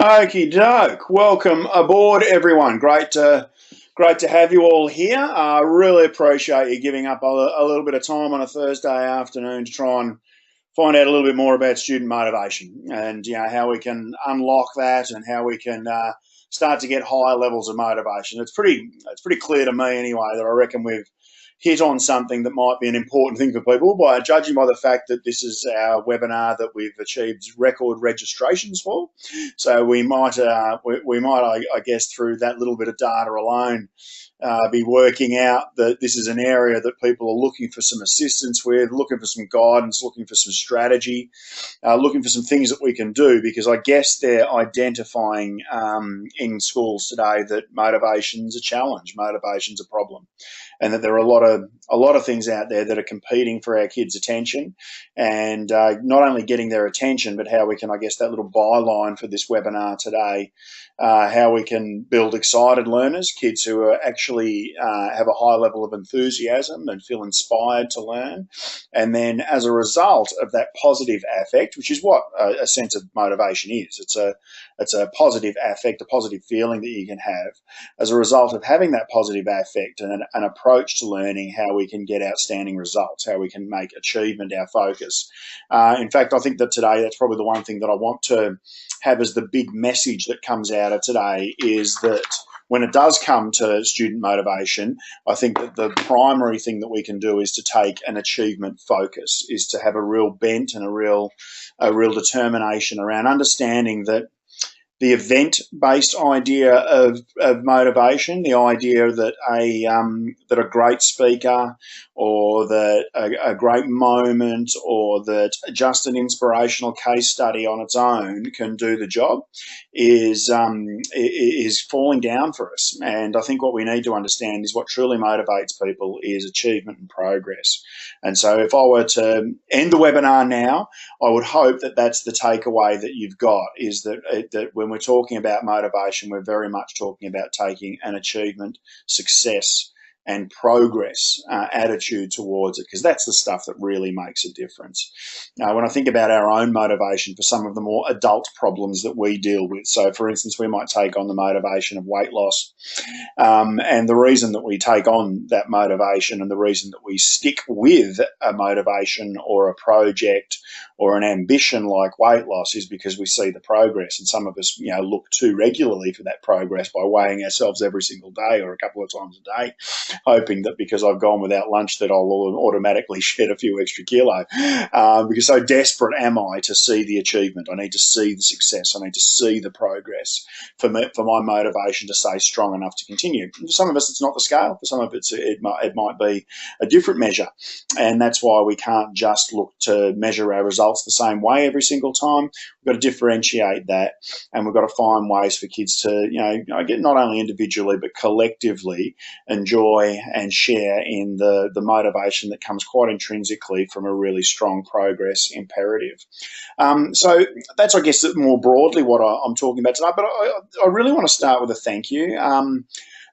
Okie doke. Welcome aboard, everyone. Great to have you all here. I really appreciate you giving up a little bit of time on a Thursday afternoon to try and find out a little bit more about student motivation and how we can unlock that and how we can start to get higher levels of motivation. It's pretty clear to me anyway that I reckon we've hit on something that might be an important thing for people by judging by the fact that this is our webinar that we've achieved record registrations for. So we might, I guess, through that little bit of data alone, be working out that this is an area that people are looking for some assistance with, looking for some guidance, looking for some strategy, looking for some things that we can do, because I guess they're identifying in schools today that motivation's a challenge, motivation's a problem, and that there are a lot of things out there that are competing for our kids' attention, and not only getting their attention, but how we can, I guess, that little byline for this webinar today, how we can build excited learners, kids who are actually have a high level of enthusiasm and feel inspired to learn. And then as a result of that positive affect, which is what a sense of motivation is, it's a positive affect, a positive feeling that you can have. As a result of having that positive affect and an approach to learning, how we can get outstanding results, how we can make achievement our focus. In fact, I think that today that's probably the one thing that I want to have as the big message that comes out of today, is that when it does come to student motivation, I think that the primary thing that we can do is to take an achievement focus, is to have a real bent and a real determination around understanding that the event-based idea of motivation, the idea that a great speaker, or that a great moment, or that just an inspirational case study on its own can do the job, is falling down for us. And I think what we need to understand is what truly motivates people is achievement and progress. And so if I were to end the webinar now, I would hope that that's the takeaway that you've got, is that when we're talking about motivation, we're very much talking about taking an achievement, success, and progress attitude towards it, because that's the stuff that really makes a difference. When I think about our own motivation for some of the more adult problems that we deal with, so for instance, we might take on the motivation of weight loss, and the reason that we take on that motivation and the reason that we stick with a motivation or a project or an ambition like weight loss is because we see the progress. And some of us, look too regularly for that progress by weighing ourselves every single day or a couple of times a day, hoping that because I've gone without lunch that I'll automatically shed a few extra kilo. Because so desperate am I to see the achievement. I need to see the success. I need to see the progress for my motivation to stay strong enough to continue. For some of us, it's not the scale. For some of us, it might be a different measure. And that's why we can't just look to measure our results the same way every single time. We've got to differentiate that, and we've got to find ways for kids to, get not only individually but collectively enjoy and share in the motivation that comes quite intrinsically from a really strong progress imperative. So that's, I guess, more broadly what I'm talking about tonight. But I really want to start with a thank you.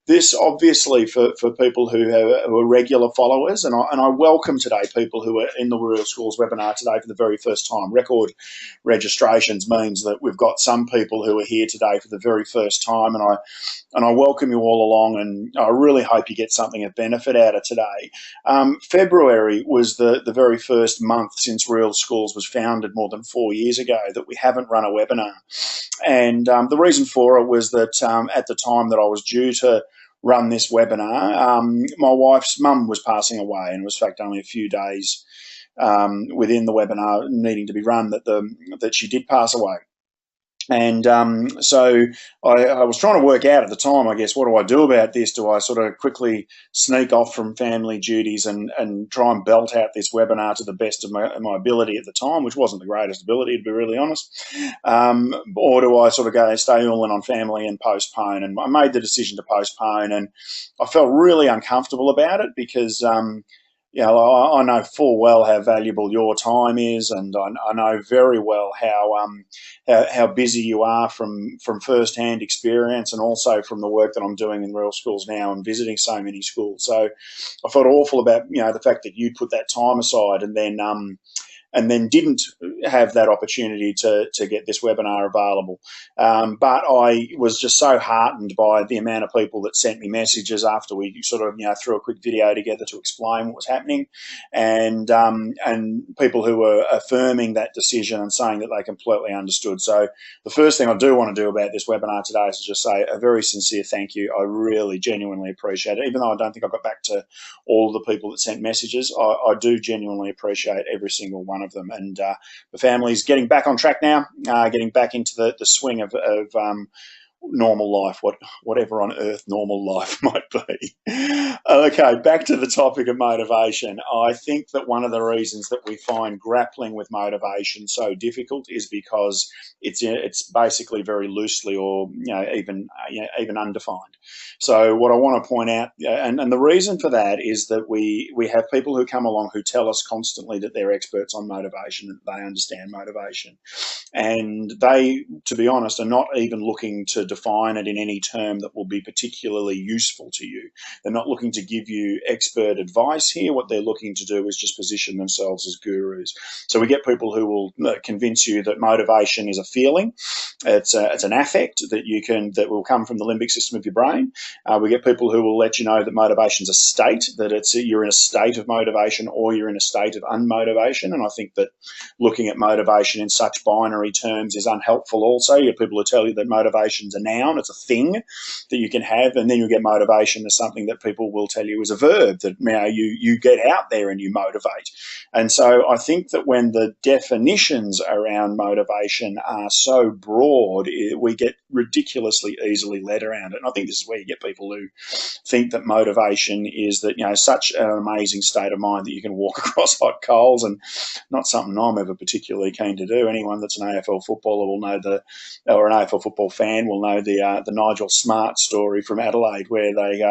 This obviously for people who are regular followers, and I welcome today people who are in the Real Schools webinar today for the very first time. Record registrations means that we've got some people who are here today for the very first time, and I welcome you all along, and I really hope you get something of benefit out of today. February was the very first month since Real Schools was founded more than 4 years ago that we haven't run a webinar. And the reason for it was that at the time that I was due to run this webinar, my wife's mum was passing away, and it was in fact only a few days within the webinar needing to be run that she did pass away. And so I was trying to work out at the time, I guess, what do I do about this? Do I sort of quickly sneak off from family duties and try and belt out this webinar to the best of my ability at the time, which wasn't the greatest ability, to be really honest? Or do I sort of stay all in on family and postpone? And I made the decision to postpone, and I felt really uncomfortable about it because I know full well how valuable your time is, and I know very well how busy you are from first-hand experience, and also from the work that I'm doing in Real Schools now and visiting so many schools. So I felt awful about the fact that you put that time aside and then and then didn't have that opportunity to get this webinar available. But I was just so heartened by the amount of people that sent me messages after we sort of threw a quick video together to explain what was happening, and people who were affirming that decision and saying that they completely understood. So the first thing I do want to do about this webinar today is to just say a very sincere thank you. I really genuinely appreciate it. Even though I don't think I got back to all the people that sent messages, I do genuinely appreciate every single one of them. And the family's getting back on track now, getting back into the swing of normal life, whatever on earth normal life might be. Okay, back to the topic of motivation. I think that one of the reasons that we find grappling with motivation so difficult is because it's basically very loosely or even undefined. So what I want to point out, and the reason for that is that we have people who come along who tell us constantly that they're experts on motivation, that they understand motivation, and they, to be honest, are not even looking to define it in any term that will be particularly useful to you. They're not looking to give you expert advice here. What they're looking to do is just position themselves as gurus. So we get people who will convince you that motivation is a feeling. It's an affect that will come from the limbic system of your brain. We get people who will let you know that motivation is a state, that you're in a state of motivation or you're in a state of unmotivation. And I think that looking at motivation in such binary terms is unhelpful also. You get people who tell you that motivation's a noun, it's a thing that you can have, and then you get motivation as something that people will tell you is a verb, that you get out there and you motivate. And so I think that when the definitions around motivation are so broad, we get ridiculously easily led around it. And I think this is where you get people who think that motivation is that, such an amazing state of mind that you can walk across hot coals, and not something I'm ever particularly keen to do. Anyone that's an AFL footballer will know or an AFL football fan will know the Nigel Smart story from Adelaide, where they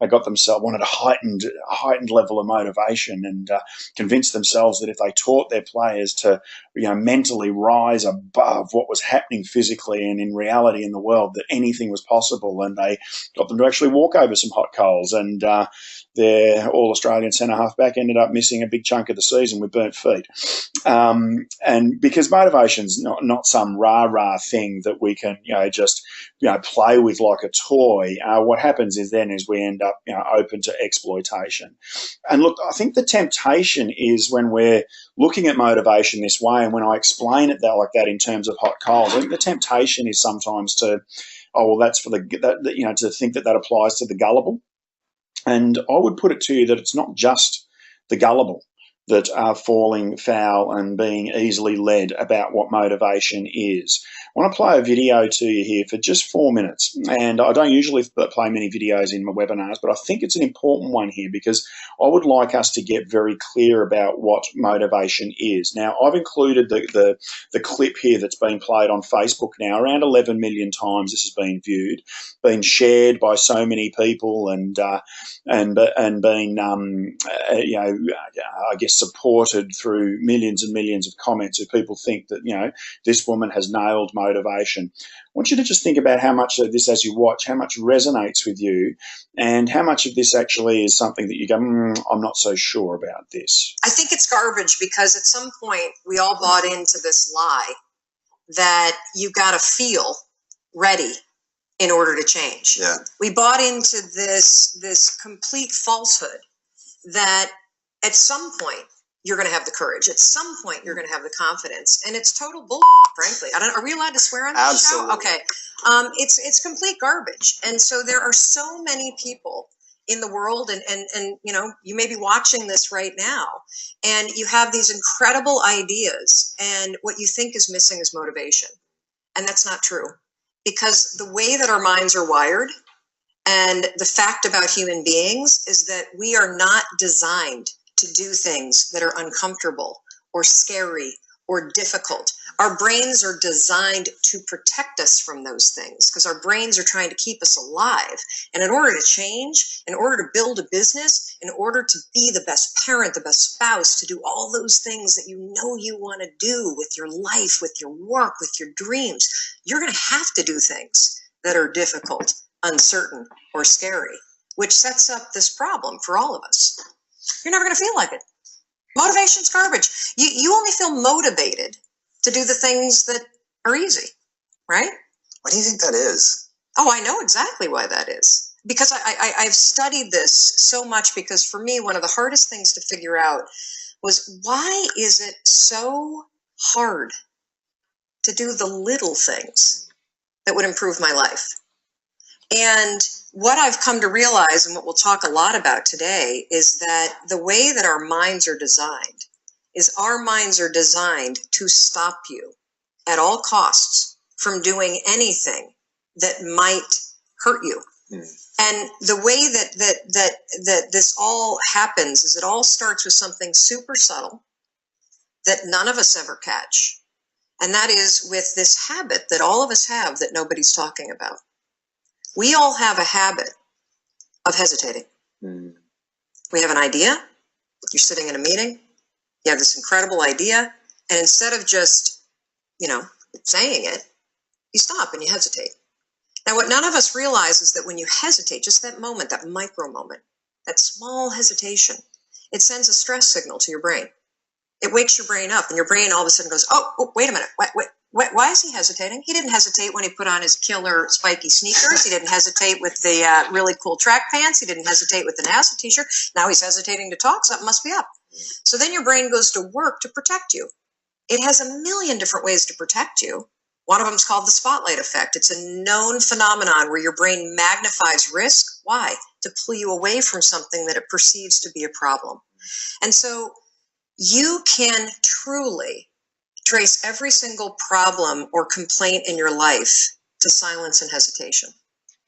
got themselves, wanted a heightened level of motivation, and convinced themselves that if they taught their players to mentally rise above what was happening physically and in reality in the world, that anything was possible, and they got them to actually walk over some hot coals, and their all-Australian centre-half-back ended up missing a big chunk of the season with burnt feet. And because motivation's not some rah-rah thing that we can just play with like a toy, what happens is we end up open to exploitation. And look, I think the temptation is when we're looking at motivation this way, and when I explain it like that in terms of hot coals, I think the temptation is sometimes to, that's for to think that applies to the gullible. And I would put it to you that it's not just the gullible that are falling foul and being easily led about what motivation is. I want to play a video to you here for just 4 minutes. And I don't usually play many videos in my webinars, but I think it's an important one here because I would like us to get very clear about what motivation is. Now, I've included the clip here that's been played on Facebook now. Around 11 million times this has been viewed, been shared by so many people, and been, I guess, supported through millions and millions of comments of people think that, this woman has nailed motivation. I want you to just think about how much of this, as you watch, how much resonates with you, and how much of this actually is something that you go, I'm not so sure about this. I think it's garbage because at some point we all bought into this lie that you got to feel ready in order to change. Yeah. We bought into this complete falsehood that at some point you're going to have the courage. At some point you're going to have the confidence, and it's total bull. Frankly, are we allowed to swear on this show? Okay, it's complete garbage. And so there are so many people in the world, and you may be watching this right now, and you have these incredible ideas, and what you think is missing is motivation, and that's not true. Because the way that our minds are wired, and the fact about human beings, is that we are not designed to do things that are uncomfortable or scary or difficult. Our brains are designed to protect us from those things because our brains are trying to keep us alive. And in order to change, in order to build a business, in order to be the best parent, the best spouse, to do all those things that you want to do with your life, with your work, with your dreams, you're going to have to do things that are difficult, uncertain, or scary, which sets up this problem for all of us. You're never going to feel like it. Motivation's garbage. You only feel motivated to do the things that are easy, right? Why do you think that is? Oh, I know exactly why that is. Because I've studied this so much, because for me, one of the hardest things to figure out was, why is it so hard to do the little things that would improve my life? And what I've come to realize, and what we'll talk a lot about today, is that the way that our minds are designed is our minds are designed to stop you at all costs from doing anything that might hurt you. And the way that this all happens is, it all starts with something super subtle that none of us ever catch. And that is with this habit that all of us have that nobody's talking about. We all have a habit of hesitating. We have an idea. You're sitting in a meeting. You have this incredible idea. And instead of just, saying it, you stop and you hesitate. Now, what none of us realize is that when you hesitate, just that moment, that micro moment, that small hesitation, it sends a stress signal to your brain. It wakes your brain up, and your brain all of a sudden goes, oh, wait a minute. Why is he hesitating? He didn't hesitate when he put on his killer spiky sneakers. He didn't hesitate with the really cool track pants. He didn't hesitate with the NASA t-shirt. Now he's hesitating to talk. Something must be up. So then your brain goes to work to protect you. It has a million different ways to protect you. One of them is called the spotlight effect. It's a known phenomenon where your brain magnifies risk. Why? To pull you away from something that it perceives to be a problem. And so you can truly trace every single problem or complaint in your life to silence and hesitation.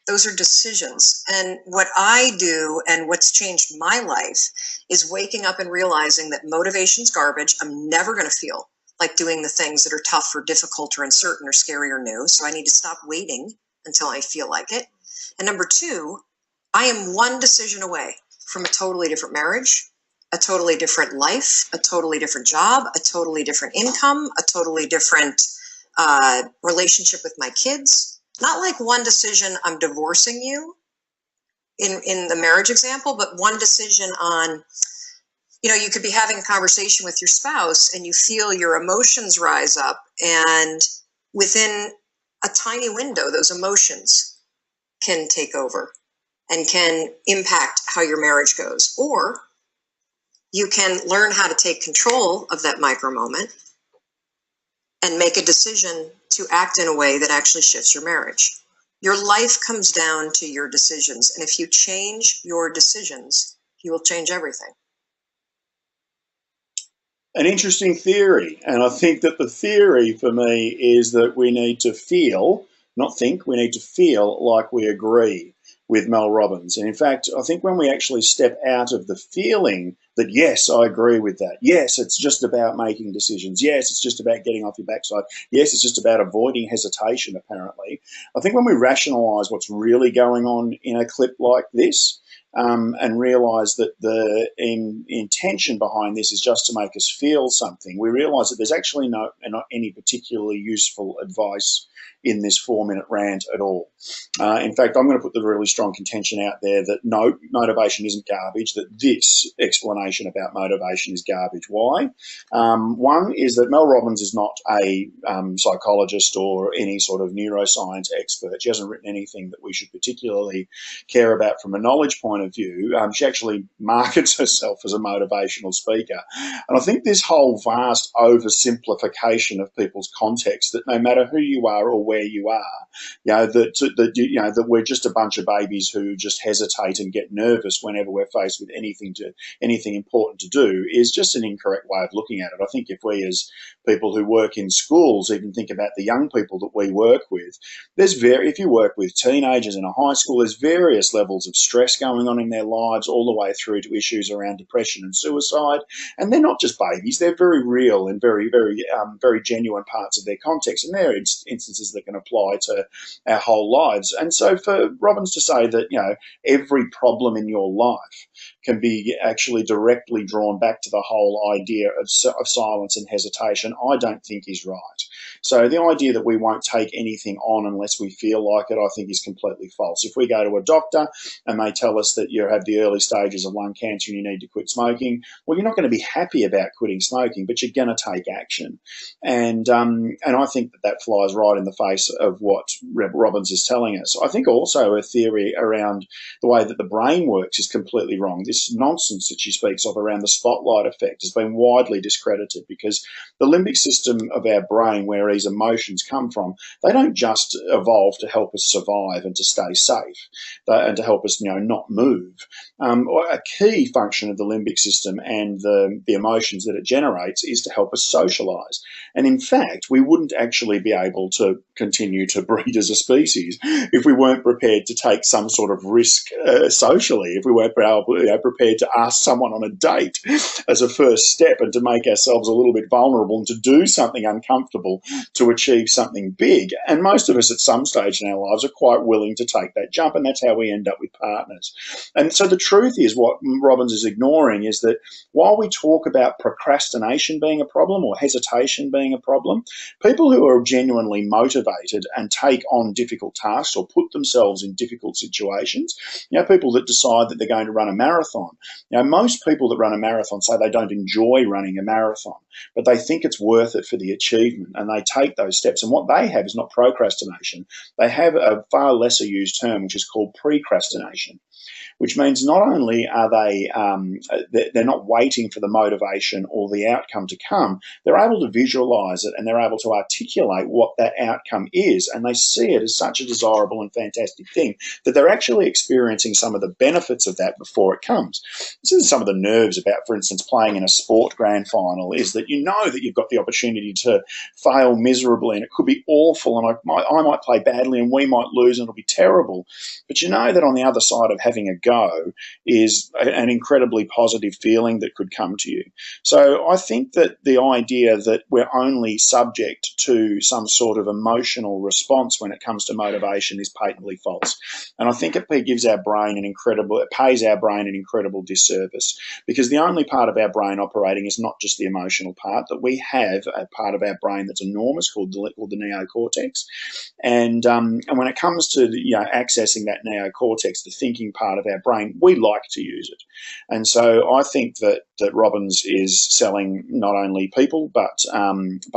Those are decisions. And what I do, and what's changed my life, is waking up and realizing that motivation's garbage. I'm never going to feel like doing the things that are tough or difficult or uncertain or scary or new. So I need to stop waiting until I feel like it. And number two, I am one decision away from a totally different marriage, a totally different life, a totally different job, a totally different income, a totally different relationship with my kids. Not like one decision, I'm divorcing you in the marriage example, but one decision on, you could be having a conversation with your spouse and you feel your emotions rise up, and within a tiny window, those emotions can take over and can impact how your marriage goes. Or you can learn how to take control of that micro moment and make a decision to act in a way that actually shifts your marriage. Your life comes down to your decisions. And if you change your decisions, you will change everything. An interesting theory. And I think that the theory for me is that we need to feel, not think, we need to feel like we agree with Mel Robbins. And in fact, I think when we actually step out of the feeling that, yes, I agree with that. Yes, it's just about making decisions. Yes, it's just about getting off your backside. Yes, it's just about avoiding hesitation, apparently. I think when we rationalize what's really going on in a clip like this, and realize that the intention behind this is just to make us feel something, we realize that there's actually not any particularly useful advice in this 4-minute rant at all. In fact, I'm going to put the really strong contention out there that no, motivation isn't garbage, that this explanation about motivation is garbage. Why? One is that Mel Robbins is not a psychologist or any sort of neuroscience expert. She hasn't written anything that we should particularly care about from a knowledge point of view. She actually markets herself as a motivational speaker. And I think this whole vast oversimplification of people's context, that no matter who you are or where you are, that we're just a bunch of babies who just hesitate and get nervous whenever we're faced with anything important to do, is just an incorrect way of looking at it. I think if we as people who work in schools even think about the young people that we work with, if you work with teenagers in a high school, there's various levels of stress going on in their lives, all the way through to issues around depression and suicide. And they're not just babies, they're very real and very, very, very genuine parts of their context. And they're instances that can apply to our whole lives. And so for Robbins to say that, every problem in your life can be actually directly drawn back to the whole idea of silence and hesitation, I don't think is right. So the idea that we won't take anything on unless we feel like it, I think is completely false. If we go to a doctor and they tell us that you have the early stages of lung cancer and you need to quit smoking, well, you're not going to be happy about quitting smoking, but you're going to take action. And I think that flies right in the face of what Robbins is telling us. I think also a theory around the way that the brain works is completely wrong. This nonsense that she speaks of around the spotlight effect has been widely discredited, because the limbic system of our brain, where these emotions come from, they don't just evolve to help us survive and to stay safe and to help us, not move. A key function of the limbic system and the emotions that it generates is to help us socialize. And in fact, we wouldn't actually be able to continue to breed as a species if we weren't prepared to take some sort of risk socially, if we weren't prepared to ask someone on a date as a first step and to make ourselves a little bit vulnerable and to do something uncomfortable to achieve something big. And most of us at some stage in our lives are quite willing to take that jump, and that's how we end up with partners. And so the truth is, what Robbins is ignoring is that while we talk about procrastination being a problem or hesitation being a problem, people who are genuinely motivated and take on difficult tasks or put themselves in difficult situations, people that decide that they're going to run a marathon. Most people that run a marathon say they don't enjoy running a marathon, but they think it's worth it for the achievement, and they take those steps. And what they have is not procrastination. They have a far lesser used term, which is called precrastination, which means not only are they're not waiting for the motivation or the outcome to come, they're able to visualize it and they're able to articulate what that outcome is, and they see it as such a desirable and fantastic thing that they're actually experiencing some of the benefits of that before it comes. This is some of the nerves about, for instance, playing in a sport grand final, is that you know that you've got the opportunity to fail miserably and it could be awful, and I might play badly and we might lose and it'll be terrible. But you know that on the other side of having a go is an incredibly positive feeling that could come to you. So I think that the idea that we're only subject to some sort of emotional response when it comes to motivation is patently false. And I think it pays our brain an incredible disservice, because the only part of our brain operating is not just the emotional part, that we have a part of our brain that's enormous called the neocortex. And when it comes to accessing that neocortex, the thinking part of our brain, we like to use it. And so I think that Robbins is selling not only people but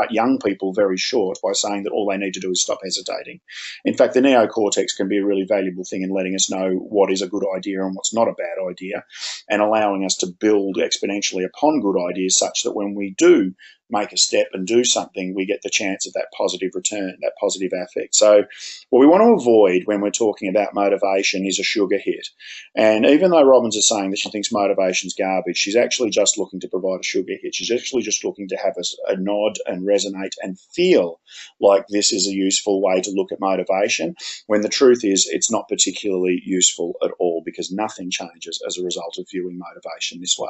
young people very short by saying that all they need to do is stop hesitating. In fact, the neocortex can be a really valuable thing in letting us know what is a good idea and what's not a bad idea, and allowing us to build exponentially upon good ideas, such that when we do make a step and do something, we get the chance of that positive return, that positive affect. So what we want to avoid when we're talking about motivation is a sugar hit. And even though Robbins is saying that she thinks motivation's garbage, she's actually just looking to provide a sugar hit. She's actually just looking to have us a nod and resonate and feel like this is a useful way to look at motivation, when the truth is it's not particularly useful at all, because nothing changes as a result of viewing motivation this way.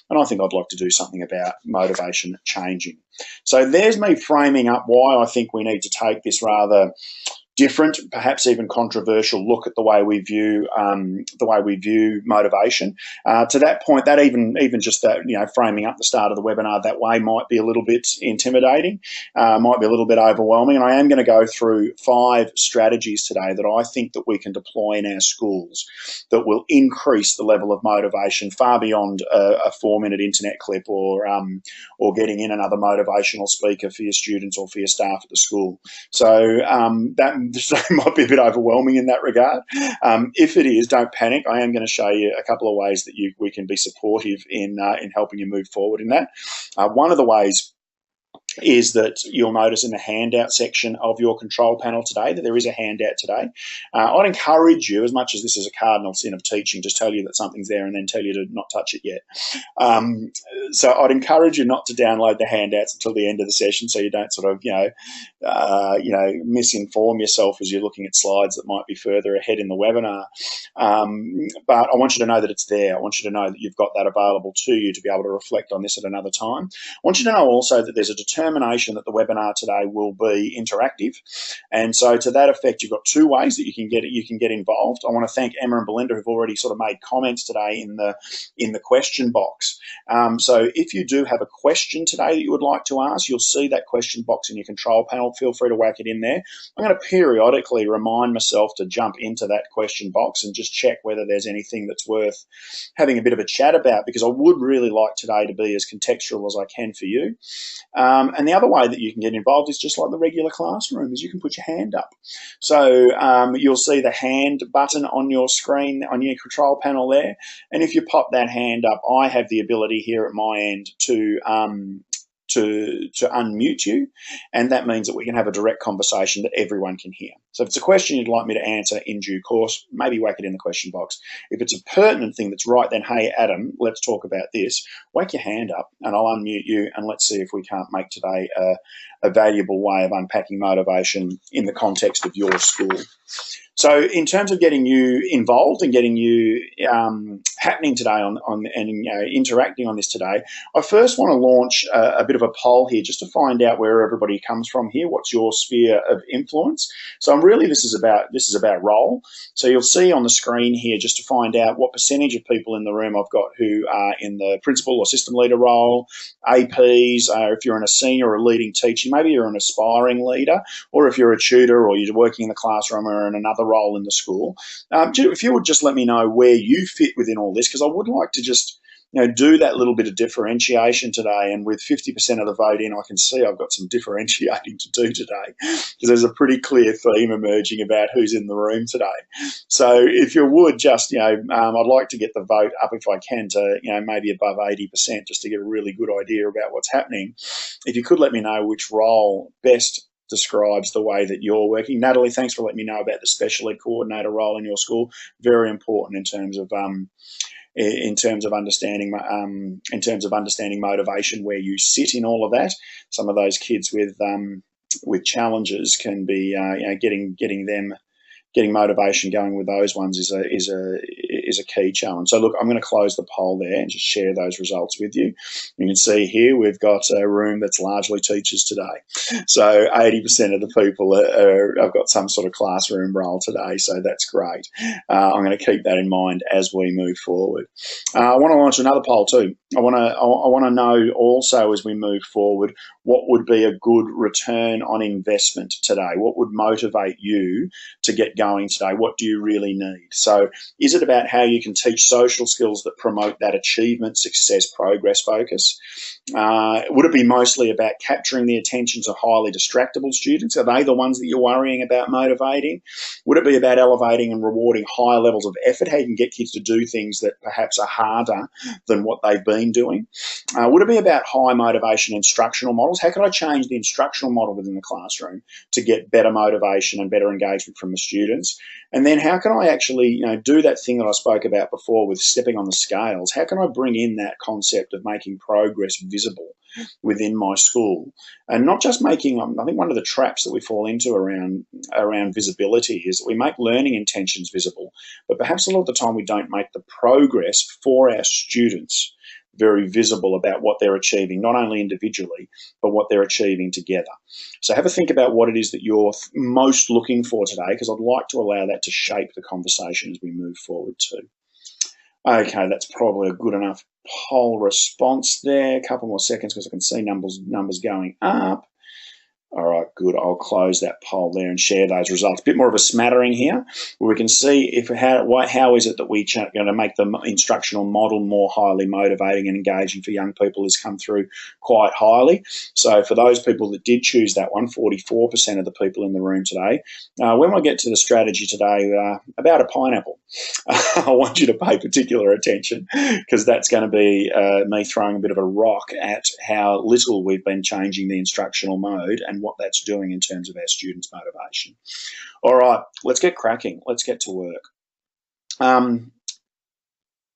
And I think I'd like to do something about motivation changing. So there's me framing up why I think we need to take this rather different, perhaps even controversial look at the way we view motivation. To that point, that even just that framing up the start of the webinar that way might be a little bit intimidating, might be a little bit overwhelming. And I am going to go through 5 strategies today that I think that we can deploy in our schools that will increase the level of motivation far beyond a 4-minute internet clip or getting in another motivational speaker for your students or for your staff at the school. So that might be a bit overwhelming in that regard. If it is, don't panic. I am going to show you a couple of ways that we can be supportive in helping you move forward in that. One of the ways is that you'll notice in the handout section of your control panel today that there is a handout today. I'd encourage you, as much as this is a cardinal sin of teaching, just tell you that something's there and then tell you to not touch it yet. So I'd encourage you not to download the handouts until the end of the session, so you don't sort of misinform yourself as you're looking at slides that might be further ahead in the webinar. But I want you to know that it's there. I want you to know that you've got that available to you to be able to reflect on this at another time. I want you to know also that there's a determination that the webinar today will be interactive. And so to that effect, you've got two ways that you can get involved. I want to thank Emma and Belinda, who've already sort of made comments today in the question box. So if you do have a question today that you would like to ask, you'll see that question box in your control panel. Feel free to whack it in there. I'm going to periodically remind myself to jump into that question box and just check whether there's anything that's worth having a bit of a chat about, because I would really like today to be as contextual as I can for you. And the other way that you can get involved is just like the regular classroom, is you can put your hand up. So you'll see the hand button on your screen, on your control panel there. And if you pop that hand up, I have the ability here at my end to unmute you, and that means that we can have a direct conversation that everyone can hear. So if it's a question you'd like me to answer in due course, maybe whack it in the question box. If it's a pertinent thing that's right, then, hey, Adam, let's talk about this, whack your hand up and I'll unmute you, and let's see if we can't make today a valuable way of unpacking motivation in the context of your school. So in terms of getting you involved and getting you happening today and interacting on this today, I first want to launch a bit of a poll here just to find out where everybody comes from here. What's your sphere of influence? So this is about role. So you'll see on the screen here, just to find out what percentage of people in the room I've got who are in the principal or system leader role, APs, if you're in a senior or a leading teacher, maybe you're an aspiring leader, or if you're a tutor or you're working in the classroom or in another role in the school. If you would just let me know where you fit within all this, because I would like to just do that little bit of differentiation today. And with 50% of the vote in, I can see I've got some differentiating to do today, because there's a pretty clear theme emerging about who's in the room today. So if you would just, I'd like to get the vote up if I can to, maybe above 80%, just to get a really good idea about what's happening. If you could let me know which role best describes the way that you're working. Natalie, thanks for letting me know about the special ed coordinator role in your school. Very important in terms of understanding motivation, where you sit in all of that. Some of those kids with challenges can be getting motivation going with those ones is a key challenge. So look, I'm going to close the poll there and just share those results with you. You can see here we've got a room that's largely teachers today. So 80% of the people have got some sort of classroom role today. So that's great. I'm going to keep that in mind as we move forward. I want to launch another poll too. I want to know also, as we move forward, what would be a good return on investment today? What would motivate you to get going today? What do you really need? So is it about how you can teach social skills that promote that achievement, success, progress focus? Would it be mostly about capturing the attentions of highly distractible students? Are they the ones that you're worrying about motivating? Would it be about elevating and rewarding higher levels of effort, how you can get kids to do things that perhaps are harder than what they've been doing? Would it be about high motivation instructional models? How can I change the instructional model within the classroom to get better motivation and better engagement from the students? And then how can I actually do that thing that I spoke about before with stepping on the scales? How can I bring in that concept of making progress visible within my school? And not just making, I think one of the traps that we fall into around visibility is that we make learning intentions visible, but perhaps a lot of the time we don't make the progress for our students very visible about what they're achieving, not only individually, but what they're achieving together. So have a think about what it is that you're most looking for today, because I'd like to allow that to shape the conversation as we move forward too. Okay, that's probably a good enough poll response there. A couple more seconds because I can see numbers going up. All right, good. I'll close that poll there and share those results. A bit more of a smattering here, where we can see how is it that we're going to make the instructional model more highly motivating and engaging for young people has come through quite highly. So for those people that did choose that one, 44% of the people in the room today. When I get to the strategy today about a pineapple, I want you to pay particular attention, because that's going to be me throwing a bit of a rock at how little we've been changing the instructional mode and what that's doing in terms of our students' motivation. All right, let's get cracking. Let's get to work.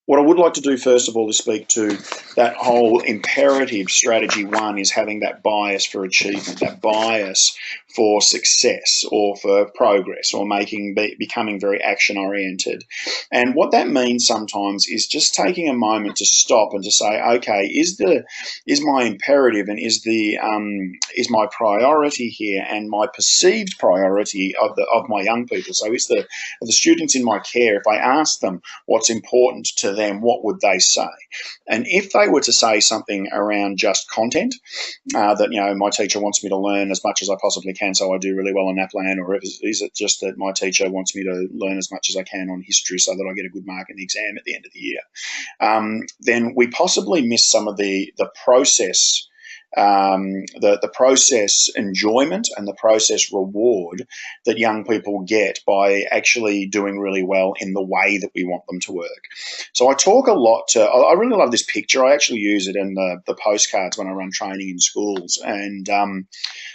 What I would like to do first of all is speak to that whole imperative strategy. One is having that bias for achievement, that bias for success or for progress or becoming very action oriented. And what that means sometimes is just taking a moment to stop and to say, okay, is my imperative and is my priority here and my perceived priority of my young people. So is the students in my care, if I ask them what's important to them, what would they say? And if they were to say something around just content, that, my teacher wants me to learn as much as I possibly can so I do really well on NAPLAN, or is it just that my teacher wants me to learn as much as I can on history so that I get a good mark in the exam at the end of the year, then we possibly miss some of the process, the process enjoyment and the process reward that young people get by actually doing really well in the way that we want them to work. So I talk a lot I really love this picture. I actually use it in the postcards when I run training in schools. And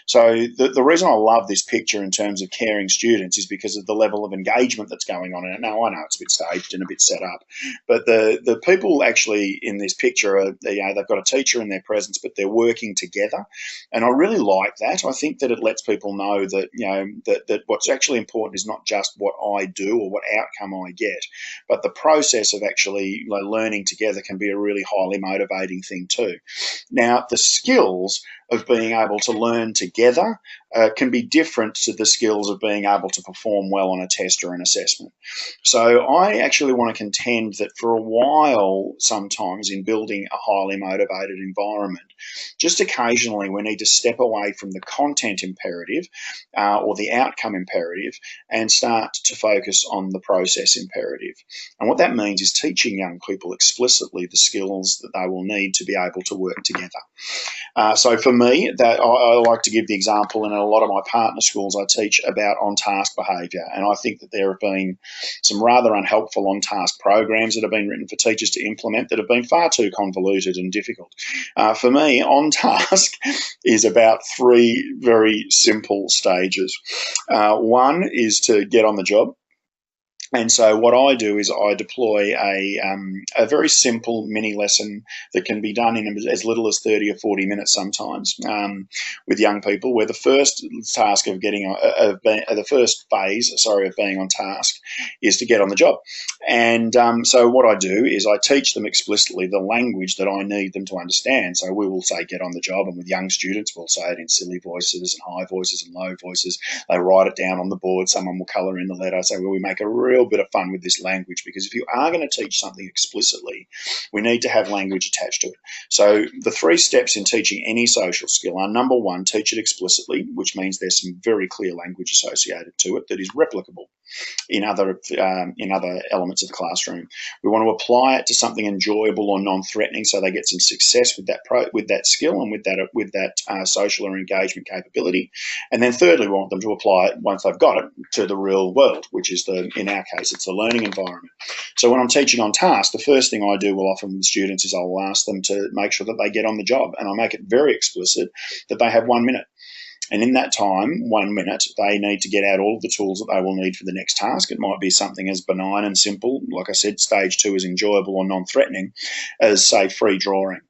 so the reason I love this picture in terms of caring students is because of the level of engagement that's going on in it. Now, I know it's a bit staged and a bit set up, but the people actually in this picture are, they've got a teacher in their presence, but they're working together. And I really like that. I think that it lets people know that, that what's actually important is not just what I do or what outcome I get, but the process of actually learning together can be a really highly motivating thing too. Now, the skills of being able to learn together can be different to the skills of being able to perform well on a test or an assessment. So I actually want to contend that for a while, sometimes in building a highly motivated environment, just occasionally we need to step away from the content imperative or the outcome imperative and start to focus on the process imperative. And what that means is teaching young people explicitly the skills that they will need to be able to work together. So for me, that I like to give the example, in a lot of my partner schools I teach about on-task behaviour, and I think that there have been some rather unhelpful on-task programs that have been written for teachers to implement that have been far too convoluted and difficult. For me, on-task is about three very simple stages. One is to get on the job. And so what I do is I deploy a very simple mini lesson that can be done in as little as 30 or 40 minutes sometimes with young people, where the first task of the first phase of being on task is to get on the job. And so what I do is I teach them explicitly the language that I need them to understand. So we will say get on the job, and with young students we'll say it in silly voices and high voices and low voices. They write it down on the board. Someone will colour in the letter. So we make a real bit of fun with this language, because if you are going to teach something explicitly, we need to have language attached to it. So the three steps in teaching any social skill are: number one, teach it explicitly, which means there's some very clear language associated to it that is replicable in other elements of the classroom. We want to apply it to something enjoyable or non-threatening, so they get some success with that skill and with that social or engagement capability. And then thirdly, we want them to apply it, once they've got it, to the real world, which is in our case, it's the learning environment. So when I'm teaching on task, the first thing I do will often with students is I'll ask them to make sure that they get on the job, and I make it very explicit that they have 1 minute. And in that time, 1 minute, they need to get out all of the tools that they will need for the next task. It might be something as benign and simple, like I said, stage 2 is enjoyable or non-threatening, as, say, free drawing.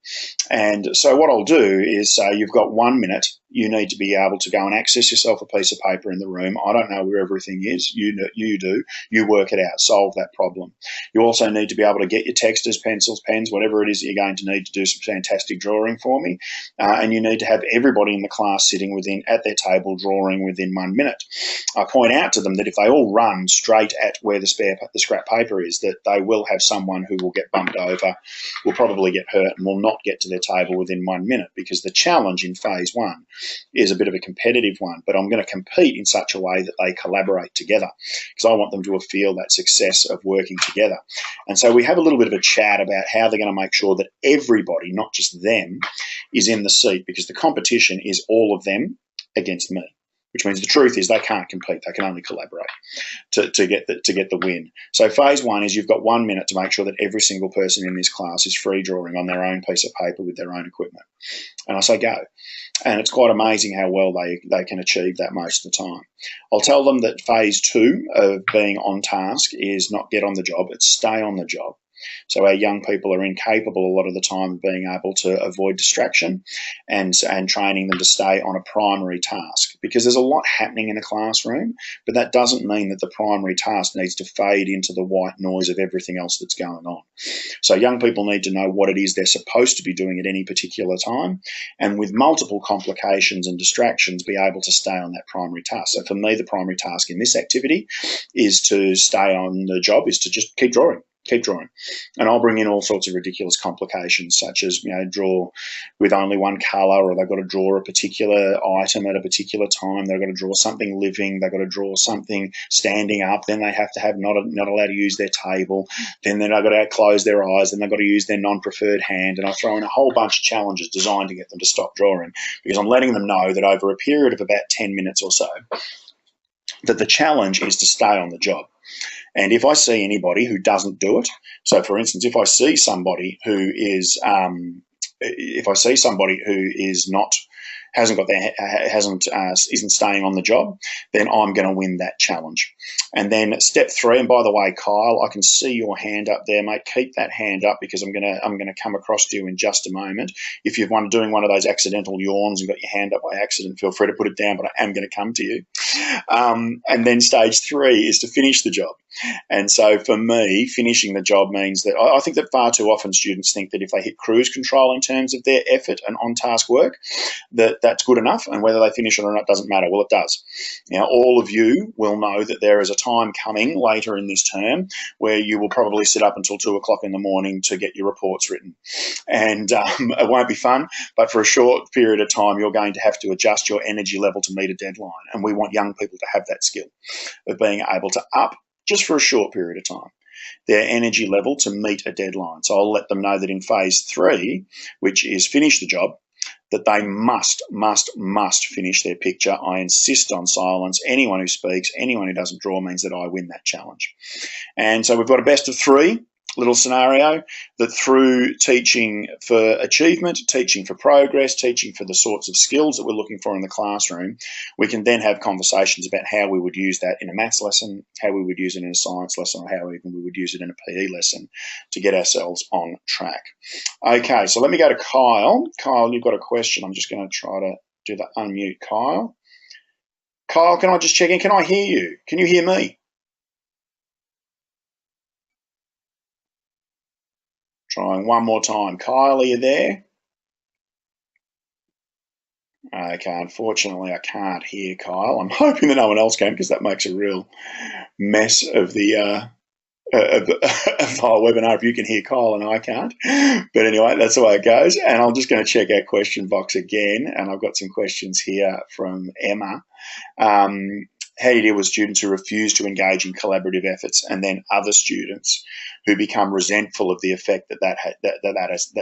And so what I'll do is say, you've got 1 minute. You need to be able to go and access yourself a piece of paper in the room. I don't know where everything is. You do. You work it out. Solve that problem. You also need to be able to get your texters, pencils, pens, whatever it is that you're going to need to do some fantastic drawing for me. And you need to have everybody in the class sitting at their table drawing within 1 minute. I point out to them that if they all run straight at where the scrap paper is, that they will have someone who will get bumped over, will probably get hurt, and will not get to their table within 1 minute, because the challenge in phase 1 is a bit of a competitive one, but I'm going to compete in such a way that they collaborate together, because I want them to feel that success of working together. And so we have a little bit of a chat about how they're going to make sure that everybody, not just them, is in the seat, because the competition is all of them against me, which means the truth is they can't compete, they can only collaborate to get the win. So phase 1 is you've got 1 minute to make sure that every single person in this class is free drawing on their own piece of paper with their own equipment. And I say go. And it's quite amazing how well they can achieve that most of the time. I'll tell them that phase 2 of being on task is not get on the job, it's stay on the job. So our young people are incapable a lot of the time of being able to avoid distraction and training them to stay on a primary task, because there's a lot happening in a classroom, but that doesn't mean that the primary task needs to fade into the white noise of everything else that's going on. So young people need to know what it is they're supposed to be doing at any particular time, and with multiple complications and distractions, be able to stay on that primary task. So for me, the primary task in this activity is to stay on the job, is to just keep drawing. And I'll bring in all sorts of ridiculous complications, such as, draw with only one colour, or they've got to draw a particular item at a particular time. They've got to draw something living. They've got to draw something standing up. Then they have to have not allowed to use their table. Then they've got to close their eyes. Then they've got to use their non-preferred hand. And I throw in a whole bunch of challenges designed to get them to stop drawing, because I'm letting them know that over a period of about 10 minutes or so, that the challenge is to stay on the job. And if I see anybody who doesn't do it, so for instance, if I see somebody who is not isn't staying on the job, then I'm going to win that challenge. And then step 3, and by the way, Kyle, I can see your hand up there, mate. Keep that hand up, because I'm going to come across to you in just a moment. If you're doing one of those accidental yawns and got your hand up by accident, feel free to put it down, but I am going to come to you. And then stage 3 is to finish the job. And so for me, finishing the job means that I think that far too often students think that if they hit cruise control in terms of their effort and on-task work, that's good enough, and whether they finish it or not doesn't matter. Well, it does. Now, all of you will know that there is a time coming later in this term where you will probably sit up until 2 o'clock in the morning to get your reports written. And it won't be fun, but for a short period of time, you're going to have to adjust your energy level to meet a deadline. And we want young people to have that skill of being able to up, just for a short period of time, their energy level to meet a deadline. So I'll let them know that in phase 3, which is finish the job, that they must finish their picture. I insist on silence. Anyone who speaks, anyone who doesn't draw, means that I win that challenge. And so we've got a best of 3 little scenario, that through teaching for achievement, teaching for progress, teaching for the sorts of skills that we're looking for in the classroom, we can then have conversations about how we would use that in a maths lesson, how we would use it in a science lesson, or how even we would use it in a PE lesson to get ourselves on track. Okay, so let me go to Kyle. Kyle, you've got a question. I'm just going to try to do the unmute Kyle. Kyle, can I just check in? Can I hear you? Can you hear me? Trying one more time. Kyle, are you there? Okay, unfortunately, I can't hear Kyle. I'm hoping that no one else can, because that makes a real mess of the whole webinar if you can hear Kyle and I can't. But anyway, that's the way it goes. And I'm just going to check our question box again. And I've got some questions here from Emma. How do you deal with students who refuse to engage in collaborative efforts, and then other students who become resentful of the effect that has?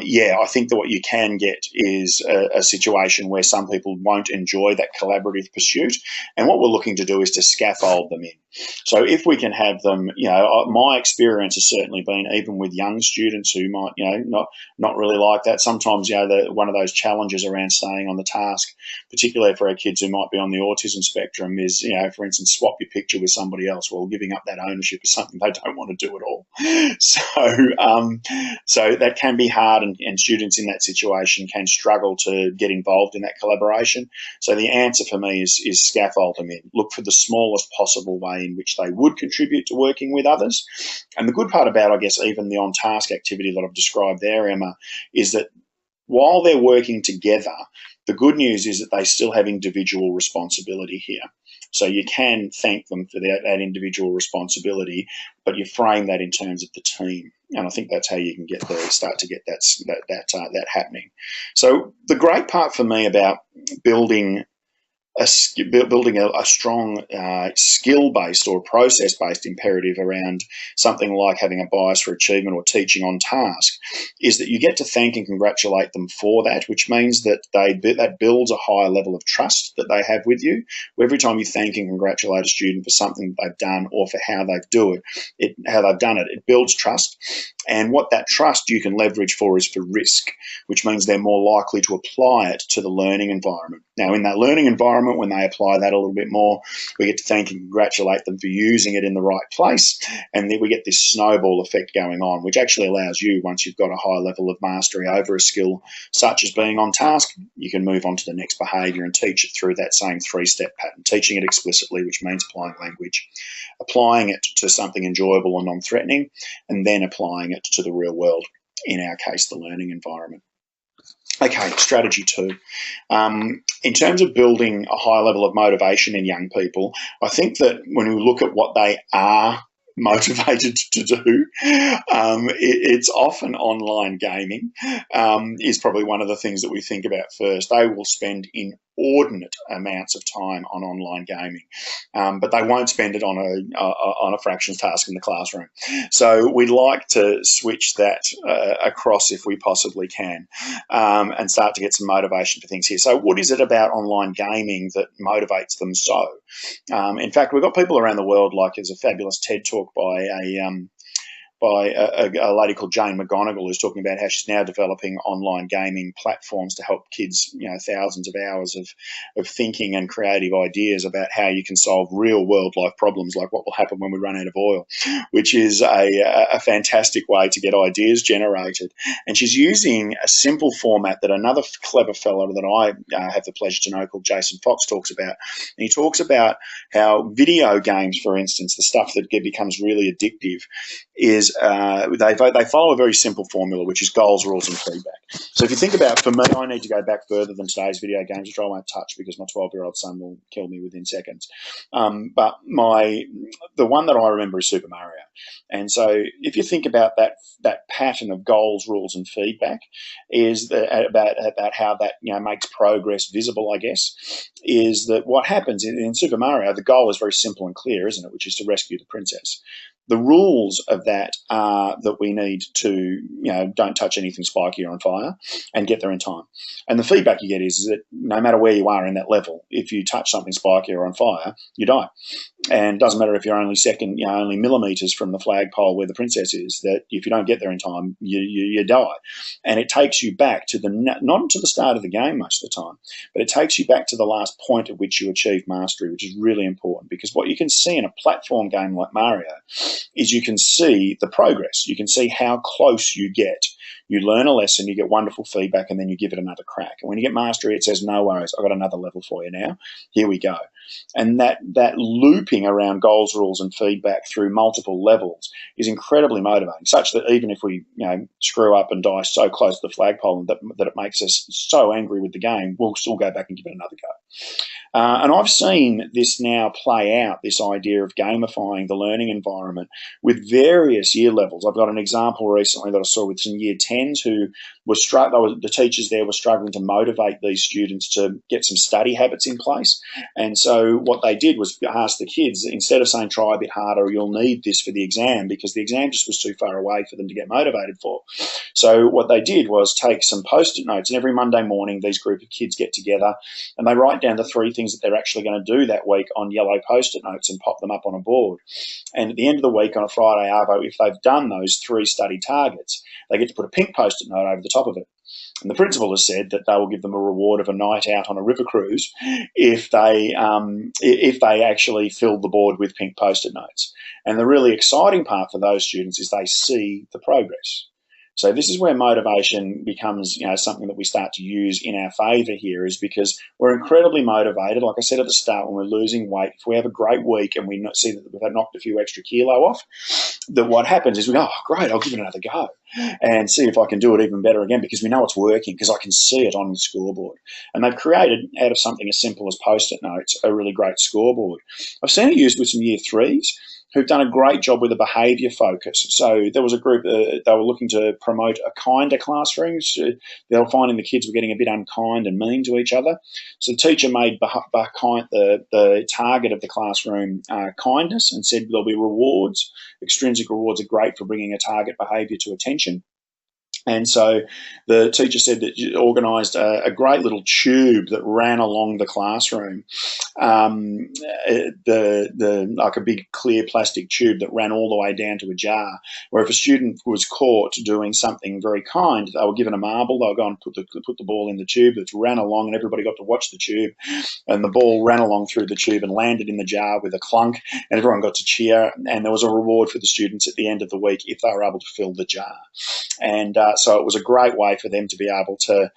Yeah, I think that what you can get is a situation where some people won't enjoy that collaborative pursuit, and what we're looking to do is to scaffold them in. So if we can have them, my experience has certainly been, even with young students who might, not really like that. Sometimes, one of those challenges around staying on the task, particularly for our kids who might be on the autism spectrum, is, for instance, swap your picture with somebody else. Well, giving up that ownership is something they don't want to do at all. So that can be hard, and students in that situation can struggle to get involved in that collaboration. So the answer for me is scaffold them in. Look for the smallest possible way in which they would contribute to working with others. And the good part about, I guess, even the on-task activity that I've described there, Emma, is that while they're working together, the good news is that they still have individual responsibility here. So you can thank them for that individual responsibility, but you frame that in terms of the team. And I think that's how you can start to get that happening. So the great part for me about building a strong skill-based or process-based imperative around something like having a bias for achievement or teaching on task is that you get to thank and congratulate them for that, which means that that builds a higher level of trust that they have with you. Every time you thank and congratulate a student for something that they've done or for how they've done it, it builds trust. And what that trust you can leverage for is for risk, which means they're more likely to apply it to the learning environment. Now, in that learning environment, when they apply that a little bit more, we get to thank and congratulate them for using it in the right place. And then we get this snowball effect going on, which actually allows you, once you've got a high level of mastery over a skill, such as being on task, you can move on to the next behaviour and teach it through that same 3-step pattern, teaching it explicitly, which means applying language, applying it to something enjoyable and non-threatening, and then applying it to the real world, in our case, the learning environment. Okay, strategy 2. In terms of building a high level of motivation in young people, I think that when we look at what they are motivated to do, it's often online gaming is probably one of the things that we think about first. They will spend inordinate amounts of time on online gaming, but they won't spend it on a fractions task in the classroom. So we'd like to switch that across if we possibly can, and start to get some motivation for things here. So what is it about online gaming that motivates them so? In fact, we've got people around the world, like there's a fabulous TED talk by a lady called Jane McGonigal, who's talking about how she's now developing online gaming platforms to help kids, thousands of hours of thinking and creative ideas about how you can solve real world life problems, like what will happen when we run out of oil, which is a fantastic way to get ideas generated. And she's using a simple format that another clever fellow that I have the pleasure to know called Jason Fox talks about. And he talks about how video games, for instance, the stuff that becomes really addictive, is they follow a very simple formula, which is goals, rules, and feedback. So if you think about, for me, I need to go back further than today's video games, which I won't touch because my 12-year-old son will kill me within seconds. But the one that I remember is Super Mario. And so if you think about that pattern of goals, rules, and feedback, is about how that makes progress visible, I guess, is that what happens in Super Mario, the goal is very simple and clear, isn't it, which is to rescue the princess. The rules of that are that we need to, don't touch anything spiky or on fire and get there in time. And the feedback you get is that no matter where you are in that level, if you touch something spiky or on fire, you die. And it doesn't matter if you're only only millimeters from the flagpole where the princess is, that if you don't get there in time, you die. And it takes you back to not to the start of the game most of the time, but it takes you back to the last point at which you achieve mastery, which is really important, because what you can see in a platform game like Mario is you can see the progress. You can see how close you get. You learn a lesson, you get wonderful feedback, and then you give it another crack. And when you get mastery, it says, no worries, I've got another level for you now. Here we go. And that looping around goals, rules, and feedback through multiple levels is incredibly motivating, such that even if we screw up and die so close to the flagpole that it makes us so angry with the game, we'll still go back and give it another go. And I've seen this now play out, this idea of gamifying the learning environment with various year levels. I've got an example recently that I saw with some year 10s who the teachers there were struggling to motivate these students to get some study habits in place. And so what they did was ask the kids, instead of saying try a bit harder, you'll need this for the exam, because the exam just was too far away for them to get motivated for. So what they did was take some post-it notes, and every Monday morning these group of kids get together and they write down the 3 things that they're actually going to do that week on yellow post-it notes and pop them up on a board. And at the end of the week on a Friday arvo, if they've done those 3 study targets, they get to put a pink post-it note over the top of it. And the principal has said that they will give them a reward of a night out on a river cruise if they actually fill the board with pink post-it notes. And the really exciting part for those students is they see the progress. So this is where motivation becomes, something that we start to use in our favour here, is because we're incredibly motivated. Like I said at the start, when we're losing weight, if we have a great week and we see that we've knocked a few extra kilo off, that what happens is we go, oh, great, I'll give it another go and see if I can do it even better again, because we know it's working, because I can see it on the scoreboard. And they've created, out of something as simple as post-it notes, a really great scoreboard. I've seen it used with some year 3s who've done a great job with a behaviour focus. So there was a group, they were looking to promote a kinder classroom. So they were finding the kids were getting a bit unkind and mean to each other. So the teacher made the target of the classroom kindness, and said there'll be rewards. Extrinsic rewards are great for bringing a target behaviour to attention. And so the teacher said that you organised a great little tube that ran along the classroom, like a big clear plastic tube that ran all the way down to a jar, where if a student was caught doing something very kind, they were given a marble, they would go and put the ball in the tube that ran along, and everybody got to watch the tube, and the ball ran along through the tube and landed in the jar with a clunk, and everyone got to cheer, and there was a reward for the students at the end of the week if they were able to fill the jar. And so it was a great way for them to be able to,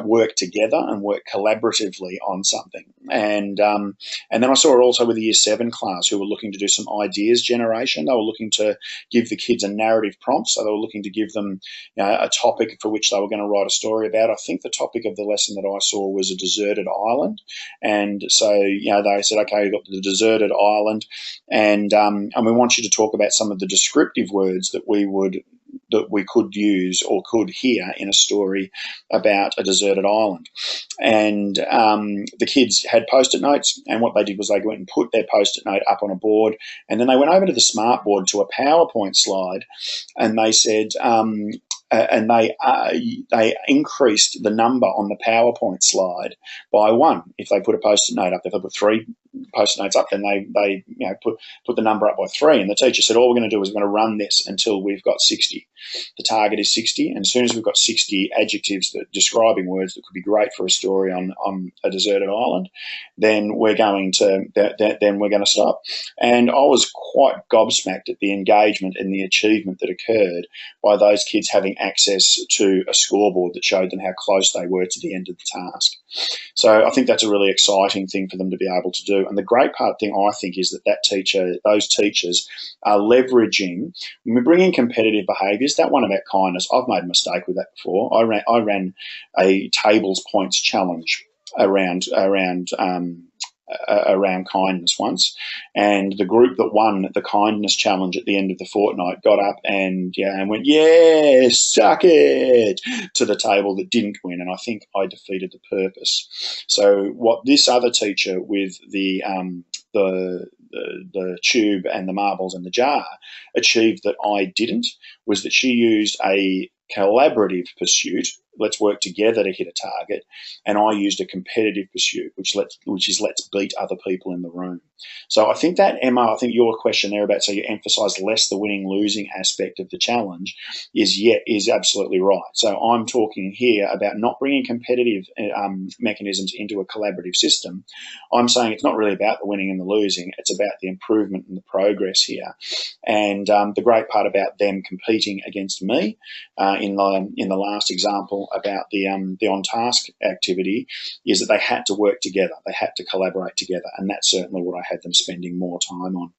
work together and work collaboratively on something. And then I saw it also with the Year 7 class who were looking to do some ideas generation. They were looking to give the kids a narrative prompt. So they were looking to give them a topic for which they were going to write a story about. I think the topic of the lesson that I saw was a deserted island. And so, they said, okay, we've got the deserted island, and we want you to talk about some of the descriptive words that we could use or could hear in a story about a deserted island. And the kids had Post-it notes, and what they did was they went and put their Post-it note up on a board, and then they went over to the smart board to a PowerPoint slide, and they said, and they increased the number on the PowerPoint slide by 1 if they put a Post-it note up. If they put 3 Post-it notes up, then they put the number up by 3. And the teacher said, all we're going to do is we're going to run this until we've got 60. The target is 60, and as soon as we've got 60 adjectives that describing words that could be great for a story on a deserted island, then we're going to stop. And I was quite gobsmacked at the engagement and the achievement that occurred by those kids having access to a scoreboard that showed them how close they were to the end of the task. So I think that's a really exciting thing for them to be able to do. And the great thing, I think, is that those teachers are leveraging, when we bring in competitive behaviours, that one about kindness, I've made a mistake with that before. I ran a tables points challenge around kindness once, and the group that won the kindness challenge at the end of the fortnight got up and went, yeah, suck it, to the table that didn't win, and I think I defeated the purpose. So what this other teacher with the tube and the marbles and the jar achieved that I didn't was that she used a collaborative pursuit, let's work together to hit a target, and I used a competitive pursuit, which is let's beat other people in the room. So I think that, Emma, I think your question there about, so you emphasise less the winning-losing aspect of the challenge is absolutely right. So I'm talking here about not bringing competitive mechanisms into a collaborative system. I'm saying it's not really about the winning and the losing, it's about the improvement and the progress here. And the great part about them competing against me in the last example about the on-task activity is that they had to work together, they had to collaborate together, and that's certainly what I had them spending more time on.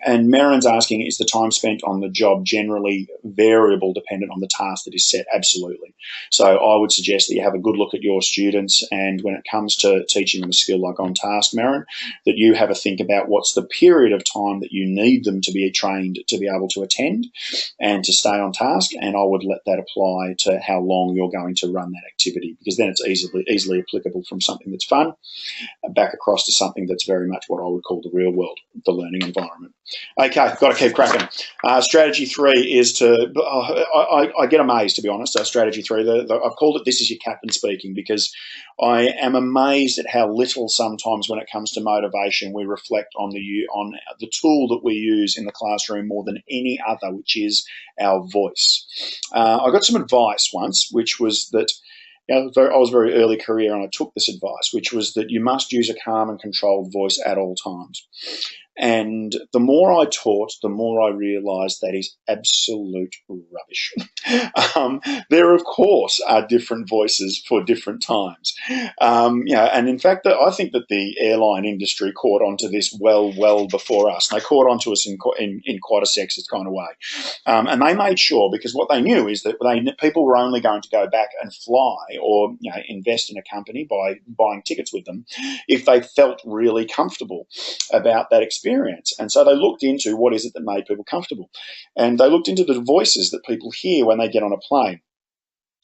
And Merrin's asking, is the time spent on the job generally variable dependent on the task that is set? Absolutely. So I would suggest that you have a good look at your students, and when it comes to teaching them a skill like on-task, Merrin, that you have a think about what's the period of time that you need them to be trained to be able to attend and to stay on task, and I would let that apply to how long you're going to run that activity, because then it's easily applicable from something that's fun back across to something that's very much what I would call the real world, the learning environment. Okay, got to keep cracking. Strategy 3 is to, I get amazed, to be honest, strategy 3, I've called it This Is Your Captain Speaking, because I am amazed at how little sometimes when it comes to motivation we reflect on the tool that we use in the classroom more than any other, which is our voice. I got some advice once, which was that, I was very early career and I took this advice, which was that you must use a calm and controlled voice at all times. And the more I taught, the more I realised that is absolute rubbish. There, of course, are different voices for different times. And in fact, I think that the airline industry caught onto this well before us. And they caught onto us in quite a sexist kind of way. And they made sure, because what they knew is that people were only going to go back and fly or invest in a company by buying tickets with them if they felt really comfortable about that experience. And so they looked into what is it that made people comfortable. And they looked into the voices that people hear when they get on a plane.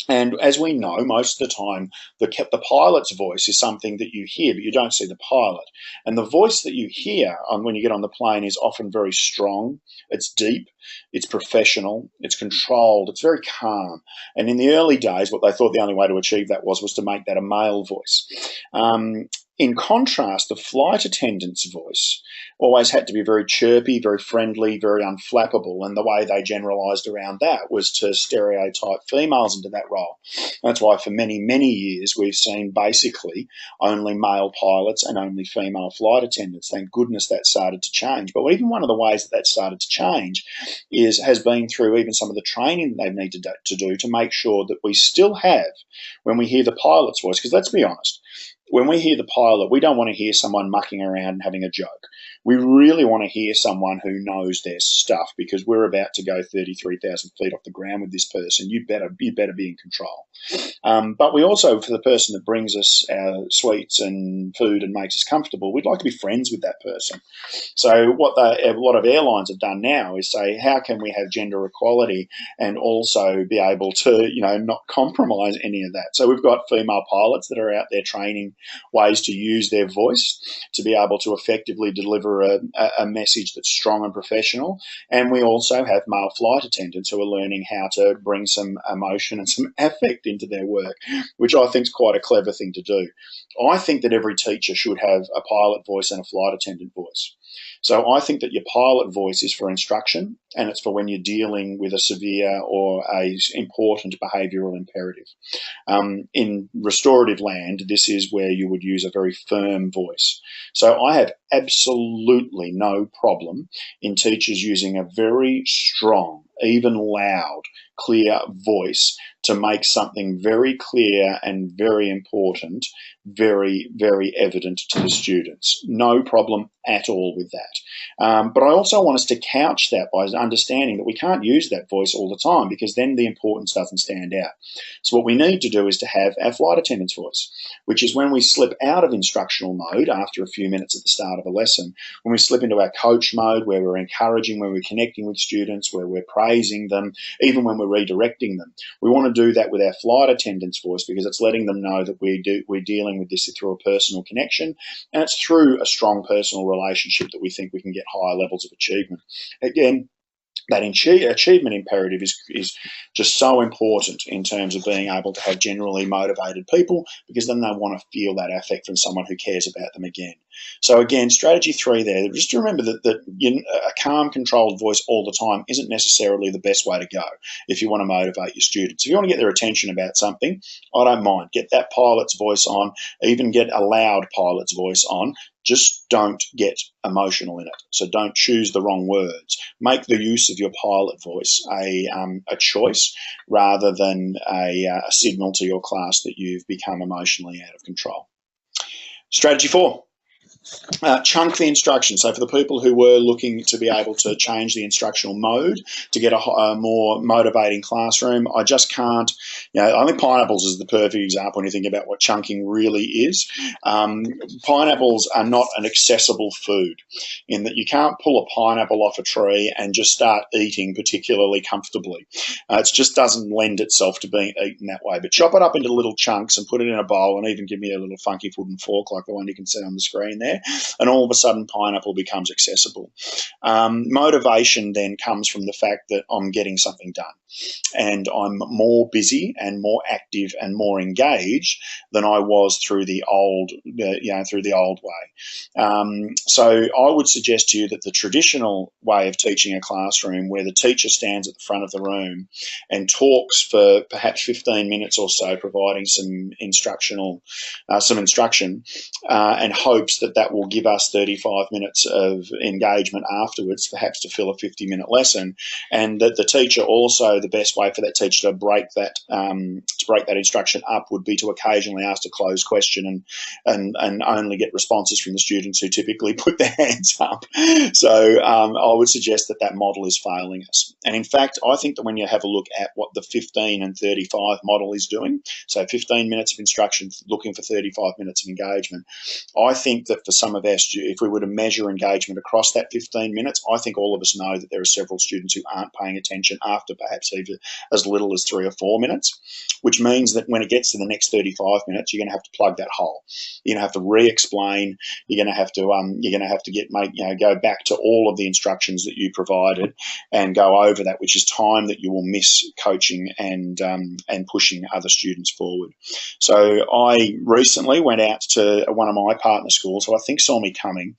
And as we know, most of the time, the pilot's voice is something that you hear, but you don't see the pilot. And the voice that you hear when you get on the plane is often very strong, it's deep, it's professional, it's controlled, it's very calm. And in the early days, what they thought the only way to achieve that was to make that a male voice. In contrast, the flight attendant's voice always had to be very chirpy, very friendly, very unflappable, and the way they generalised around that was to stereotype females into that role. That's why for many, many years we've seen basically only male pilots and only female flight attendants. Thank goodness that started to change. But even one of the ways that started to change has been through even some of the training that they've needed to do to make sure that we still have, when we hear the pilot's voice, because let's be honest, when we hear the pilot, we don't want to hear someone mucking around and having a joke. We really want to hear someone who knows their stuff, because we're about to go 33,000 feet off the ground with this person. You better be in control. But we also, for the person that brings us our sweets and food and makes us comfortable, we'd like to be friends with that person. So what a lot of airlines have done now is say, how can we have gender equality and also be able to, not compromise any of that? So we've got female pilots that are out there training ways to use their voice to be able to effectively deliver a message that's strong and professional. And we also have male flight attendants who are learning how to bring some emotion and some affect into their work, which I think is quite a clever thing to do. I think that every teacher should have a pilot voice and a flight attendant voice. So I think that your pilot voice is for instruction, and it's for when you're dealing with a severe or a important behavioural imperative. In restorative land, this is where you would use a very firm voice. So I have absolutely no problem in teachers using a very strong, even loud, clear voice to make something very clear and very important, very, very evident to the students. No problem at all with that. But I also want us to couch that by understanding that we can't use that voice all the time, because then the importance doesn't stand out. So what we need to do is to have our flight attendant's voice, which is when we slip out of instructional mode after a few minutes at the start of a lesson, when we slip into our coach mode, where we're encouraging, where we're connecting with students, where we're praising them, even when we're redirecting them. We want to do that with our flight attendant's voice, because it's letting them know that we're dealing with this through a personal connection, and it's through a strong personal relationship that we think we can get higher levels of achievement. Again, that achievement imperative is just so important in terms of being able to have generally motivated people, because then they want to feel that affect from someone who cares about them again. So again, strategy 3 there, just to remember that a calm, controlled voice all the time isn't necessarily the best way to go if you want to motivate your students. If you want to get their attention about something, I don't mind. Get that pilot's voice on, even get a loud pilot's voice on. Just don't get emotional in it. So don't choose the wrong words. Make the use of your pilot voice a choice rather than a signal to your class that you've become emotionally out of control. Strategy 4. Chunk the instruction. So for the people who were looking to be able to change the instructional mode to get a more motivating classroom, I just can't, I think pineapples is the perfect example when you think about what chunking really is. Pineapples are not an accessible food, in that you can't pull a pineapple off a tree and just start eating particularly comfortably. It just doesn't lend itself to being eaten that way. But chop it up into little chunks and put it in a bowl, and even give me a little funky wooden fork like the one you can see on the screen there, and all of a sudden pineapple becomes accessible. Motivation then comes from the fact that I'm getting something done, and I'm more busy and more active and more engaged than I was through the old, way. So I would suggest to you that the traditional way of teaching a classroom, where the teacher stands at the front of the room and talks for perhaps 15 minutes or so, providing some instruction, and hopes that will give us 35 minutes of engagement afterwards, perhaps to fill a 50-minute lesson, and that the teacher also, the best way for that teacher to break that instruction up would be to occasionally ask a closed question and only get responses from the students who typically put their hands up. So I would suggest that model is failing us. And in fact, I think that when you have a look at what the 15 and 35 model is doing, so 15 minutes of instruction looking for 35 minutes of engagement, I think that for some of our if we were to measure engagement across that 15 minutes, I think all of us know that there are several students who aren't paying attention after perhaps even as little as 3 or 4 minutes, which means that when it gets to the next 35 minutes, you're going to have to plug that hole. You're going to have to re-explain. You're going to have to go back to all of the instructions that you provided and go over that, which is time that you will miss coaching and pushing other students forward. So I recently went out to one of my partner schools who I think saw me coming,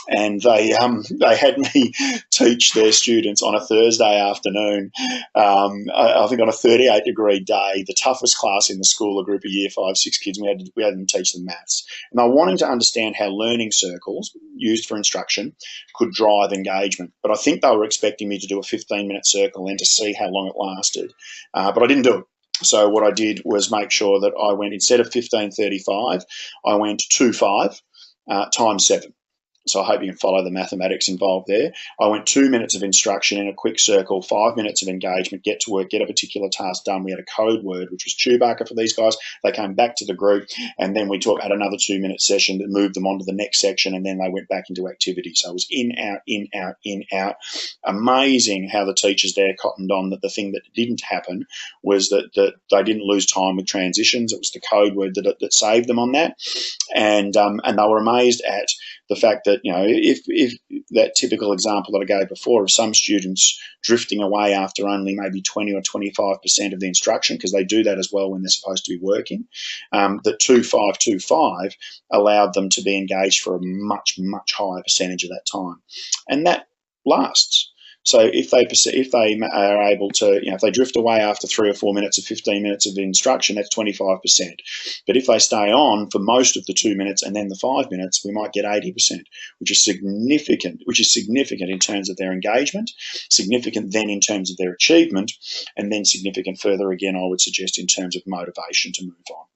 and they had me teach their students on a Thursday afternoon, I think on a 38-degree day, the toughest class in the school, a group of year 5, 6 kids, we had them teach them maths. And they were wanting to understand how learning circles used for instruction could drive engagement. But I think they were expecting me to do a 15-minute circle and to see how long it lasted. But I didn't do it. So what I did was make sure that I went, instead of 15:35, I went 2:5 times 7. So I hope you can follow the mathematics involved there. I went 2 minutes of instruction in a quick circle, 5 minutes of engagement, get to work, get a particular task done. We had a code word, which was Chewbacca for these guys. They came back to the group, and then we had another 2-minute session that moved them on to the next section, and then they went back into activity. So it was in, out, in, out, in, out. Amazing how the teachers there cottoned on that the thing that didn't happen was that they didn't lose time with transitions. It was the code word that saved them on that. And they were amazed at the fact that, if that typical example that I gave before of some students drifting away after only maybe 20 or 25% of the instruction, because they do that as well when they're supposed to be working, that 2-5-2-5 allowed them to be engaged for a much, much higher percentage of that time. And that lasts. So if they are able to, if they drift away after 3 or 4 minutes of 15 minutes of instruction, that's 25%. But if they stay on for most of the 2 minutes and then the 5 minutes, we might get 80%, which is significant. Which is significant in terms of their engagement, significant then in terms of their achievement, and then significant further again, I would suggest, in terms of motivation to move on.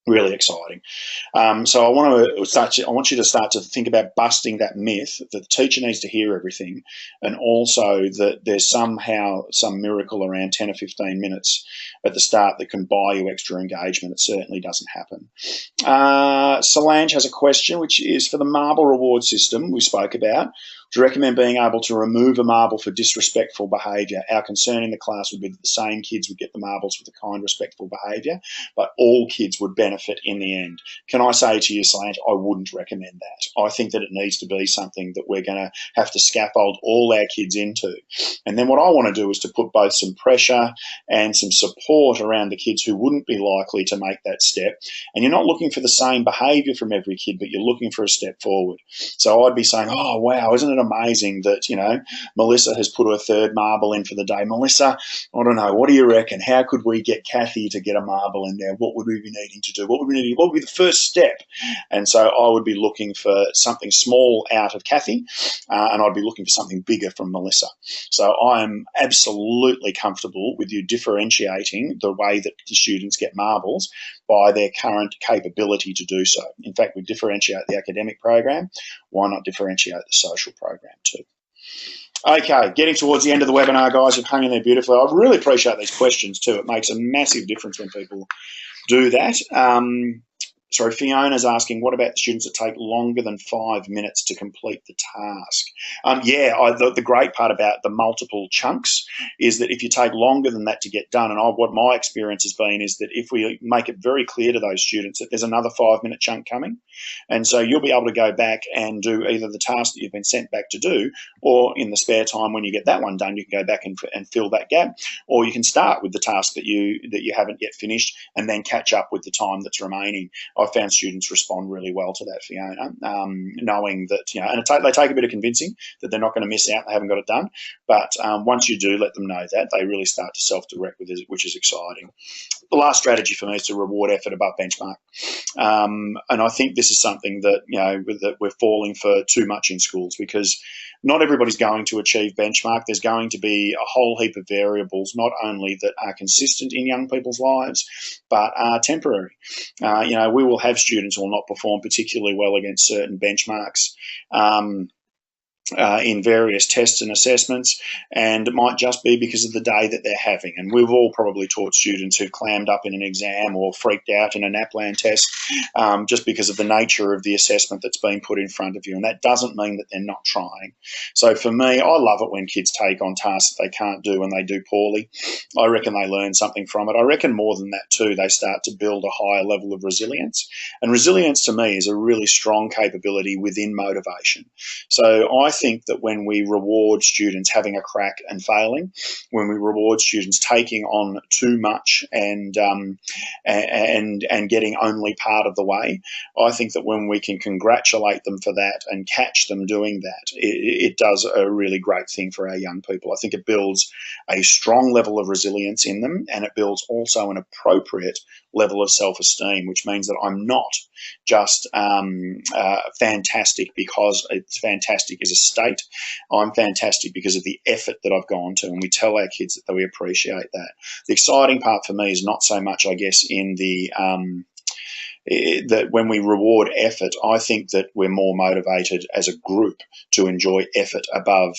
Really exciting. So I want you to start to think about busting that myth that the teacher needs to hear everything, and also that there's somehow some miracle around 10 or 15 minutes at the start that can buy you extra engagement. It certainly doesn't happen. Solange has a question, which is for the marble reward system we spoke about. Do you recommend being able to remove a marble for disrespectful behaviour? Our concern in the class would be that the same kids would get the marbles for the kind, respectful behaviour, but all kids would benefit in the end. Can I say to you, Solange, I wouldn't recommend that. I think that it needs to be something that we're going to have to scaffold all our kids into. And then what I want to do is to put both some pressure and some support around the kids who wouldn't be likely to make that step. And you're not looking for the same behaviour from every kid, but you're looking for a step forward. So I'd be saying, oh, wow, isn't it amazing that, Melissa has put her 3rd marble in for the day. Melissa, I don't know, what do you reckon? How could we get Kathy to get a marble in there? What would we be needing to do? What would be the first step? And so I would be looking for something small out of Kathy, and I'd be looking for something bigger from Melissa. So I'm absolutely comfortable with you differentiating the way that the students get marbles by their current capability to do so. In fact, we differentiate the academic program. Why not differentiate the social program too? Okay, getting towards the end of the webinar, guys. You've hung in there beautifully. I really appreciate these questions too. It makes a massive difference when people do that. Sorry, Fiona's asking, what about the students that take longer than 5 minutes to complete the task? The great part about the multiple chunks is that if you take longer than that to get done, and what my experience has been is that if we make it very clear to those students that there's another 5-minute chunk coming, and so you'll be able to go back and do either the task that you've been sent back to do, or in the spare time when you get that one done, you can go back and fill that gap, or you can start with the task that you haven't yet finished and then catch up with the time that's remaining. I've found students respond really well to that, Fiona, knowing that, and they take a bit of convincing that they're not going to miss out, they haven't got it done. But once you do let them know that, they really start to self-direct with it, which is exciting. The last strategy for me is to reward effort above benchmark. And I think this is something that, that we're falling for too much in schools, because not everybody's going to achieve benchmark. There's going to be a whole heap of variables, not only that are consistent in young people's lives, but are temporary. We will have students who will not perform particularly well against certain benchmarks. in various tests and assessments, and it might just be because of the day that they're having. And we've all probably taught students who clammed up in an exam or freaked out in a NAPLAN test just because of the nature of the assessment that's being put in front of you. And that doesn't mean that they're not trying. So for me, I love it when kids take on tasks that they can't do and they do poorly. I reckon they learn something from it. I reckon more than that too, they start to build a higher level of resilience. And resilience to me is a really strong capability within motivation. So I think that when we reward students having a crack and failing, when we reward students taking on too much and getting only part of the way, I think that when we can congratulate them for that and catch them doing that, it does a really great thing for our young people. I think it builds a strong level of resilience in them, and it builds also an appropriate level of self-esteem, which means that I'm not just fantastic because it's fantastic as a state. I'm fantastic because of the effort that I've gone to, and we tell our kids that we appreciate that. The exciting part for me is not so much, I guess, in the that when we reward effort, I think that we're more motivated as a group to enjoy effort above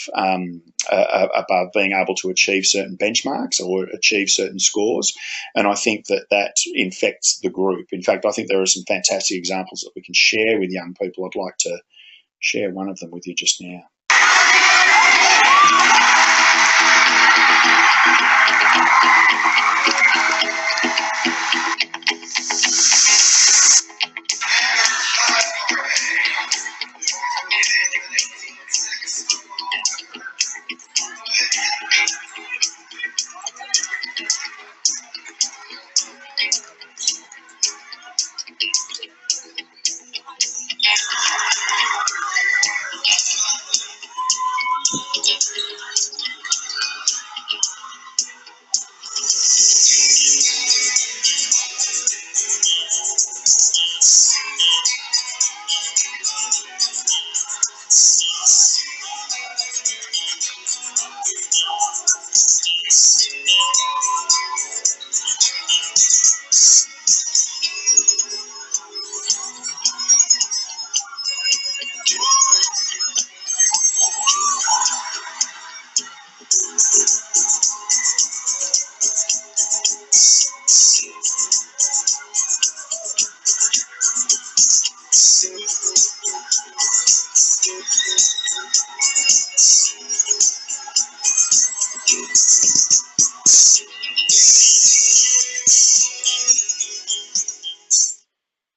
being able to achieve certain benchmarks or achieve certain scores. And I think that that infects the group. In fact, I think there are some fantastic examples that we can share with young people. I'd like to share one of them with you just now.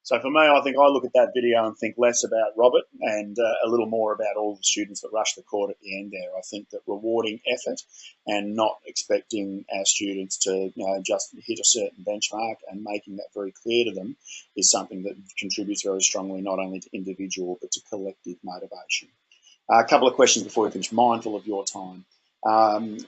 So for me, I think I look at that video and think less about Robert and a little more about all the students that rush the court at the end there. I think that rewarding effort and not expecting our students to just hit a certain benchmark and making that very clear to them is something that contributes very strongly not only to individual but to collective motivation. A couple of questions before we finish, mindful of your time.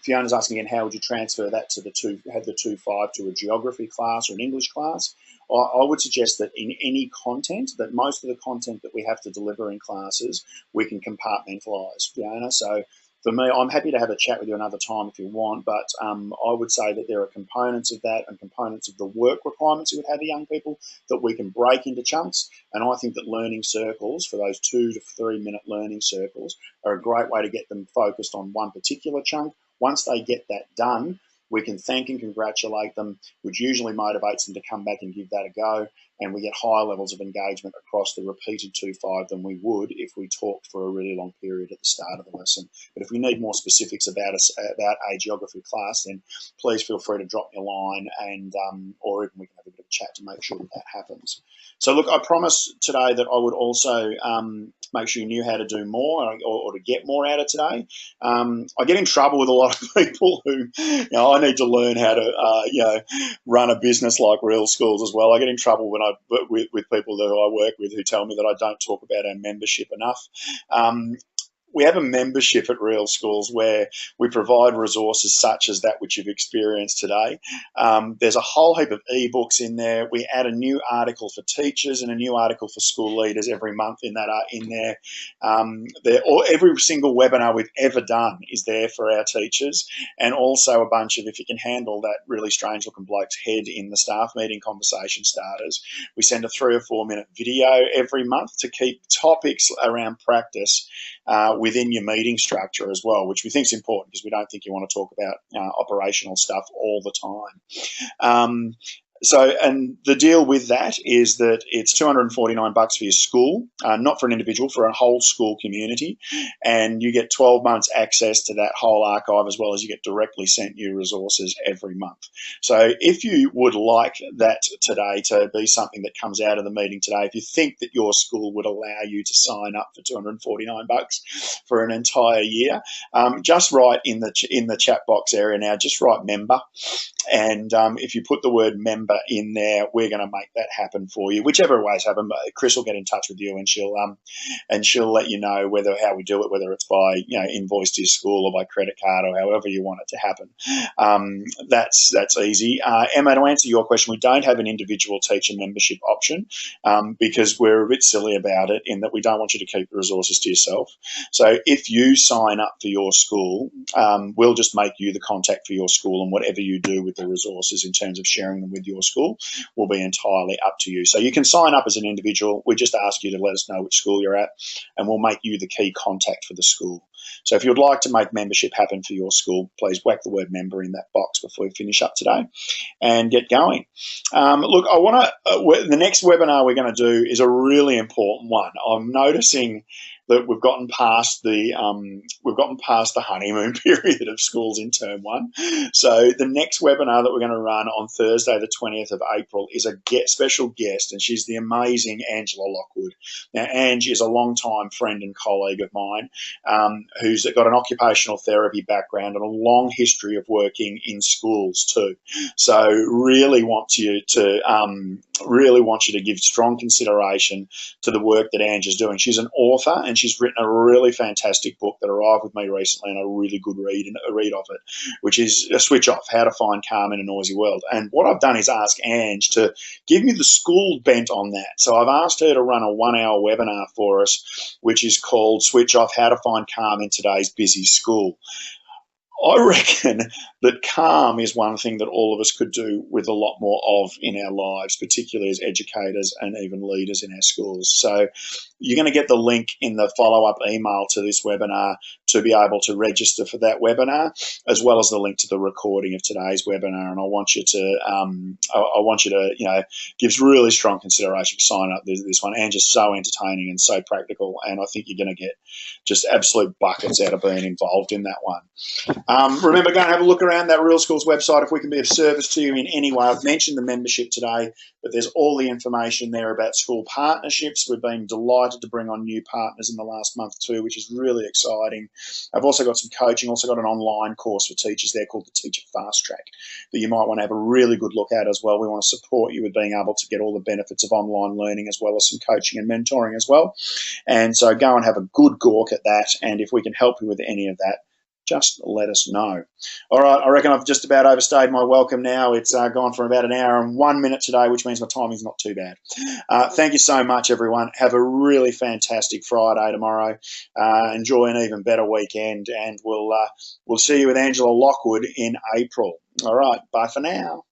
Fiona's asking again, how would you transfer that to the 2.5 to a geography class or an English class? I would suggest that in any content, that most of the content that we have to deliver in classes, we can compartmentalise, Fiona. So for me, I'm happy to have a chat with you another time if you want, but I would say that there are components of that and components of the work requirements you would have for young people that we can break into chunks. And I think that learning circles, for those 2 to 3 minute learning circles, are a great way to get them focused on one particular chunk. Once they get that done, we can thank and congratulate them, which usually motivates them to come back and give that a go. And we get higher levels of engagement across the repeated 2.5 than we would if we talked for a really long period at the start of the lesson. But if we need more specifics about a geography class, then please feel free to drop me a line, and or even we can have a bit of a chat to make sure that happens. So look, I promised today that I would also make sure you knew how to do more or to get more out of today. I get in trouble with a lot of people who, I need to learn how to, run a business like Real Schools as well. I get in trouble when with people who I work with who tell me that I don't talk about our membership enough. We have a membership at Real Schools where we provide resources such as that which you've experienced today. There's a whole heap of ebooks in there. We add a new article for teachers and a new article for school leaders every month in there. Every single webinar we've ever done is there for our teachers, and also a bunch of, if you can handle that really strange looking bloke's head in the staff meeting, conversation starters. We send a 3 or 4 minute video every month to keep topics around practice within your meeting structure as well, which we think is important because we don't think you want to talk about operational stuff all the time. And the deal with that is that it's $249 for your school, not for an individual, for a whole school community, and you get 12 months access to that whole archive, as well as you get directly sent new resources every month. So if you would like that today to be something that comes out of the meeting today, if you think that your school would allow you to sign up for $249 for an entire year, just write in the chat box area now, just write member. And if you put the word member in there, we're going to make that happen for you. Whichever ways happen, Chris will get in touch with you, and she'll let you know how we do it, whether it's by invoice to your school or by credit card or however you want it to happen. That's easy. Emma, to answer your question, we don't have an individual teacher membership option because we're a bit silly about it in that we don't want you to keep the resources to yourself. So if you sign up for your school, we'll just make you the contact for your school, and whatever you do with the resources in terms of sharing them with your school will be entirely up to you. So you can sign up as an individual. We just ask you to let us know which school you're at, and we'll make you the key contact for the school. So if you'd like to make membership happen for your school, please whack the word member in that box before we finish up today and get going. Look, I want to. The next webinar we're going to do is a really important one. I'm noticing that we've gotten past the honeymoon period of schools in term one. So the next webinar that we're going to run on Thursday, the 20th of April, is a special guest, and she's the amazing Angela Lockwood. Now, Ange is a long-time friend and colleague of mine who's got an occupational therapy background and a long history of working in schools too. So really want you to give strong consideration to the work that Ange is doing. She's an author, and she's written a really fantastic book that arrived with me recently, and a really good read of it, which is a Switch Off: How to Find Calm in a Noisy World. And what I've done is ask Ange to give me the school bent on that. So I've asked her to run a 1-hour webinar for us, which is called Switch Off: How to Find Calm in Today's Busy School. I reckon that calm is one thing that all of us could do with a lot more of in our lives, particularly as educators and even leaders in our schools. So you're going to get the link in the follow-up email to this webinar to be able to register for that webinar, as well as the link to the recording of today's webinar. And I want you to, give really strong consideration for signing up this one. And just so entertaining and so practical, and I think you're going to get just absolute buckets out of being involved in that one. Remember, go and have a look around that Real Schools website if we can be of service to you in any way. I've mentioned the membership today, but there's all the information there about school partnerships. We've been delighted to bring on new partners in the last month too, which is really exciting. I've also got some coaching, also got an online course for teachers there called the Teacher Fast Track that you might want to have a really good look at as well. We want to support you with being able to get all the benefits of online learning, as well as some coaching and mentoring as well. And so go and have a good gawk at that, and if we can help you with any of that, just let us know. All right, I reckon I've just about overstayed my welcome now. It's gone for about an hour and 1 minute today, which means my timing's not too bad. Thank you so much, everyone. Have a really fantastic Friday tomorrow. Enjoy an even better weekend, and we'll see you with Angela Lockwood in April. All right, bye for now.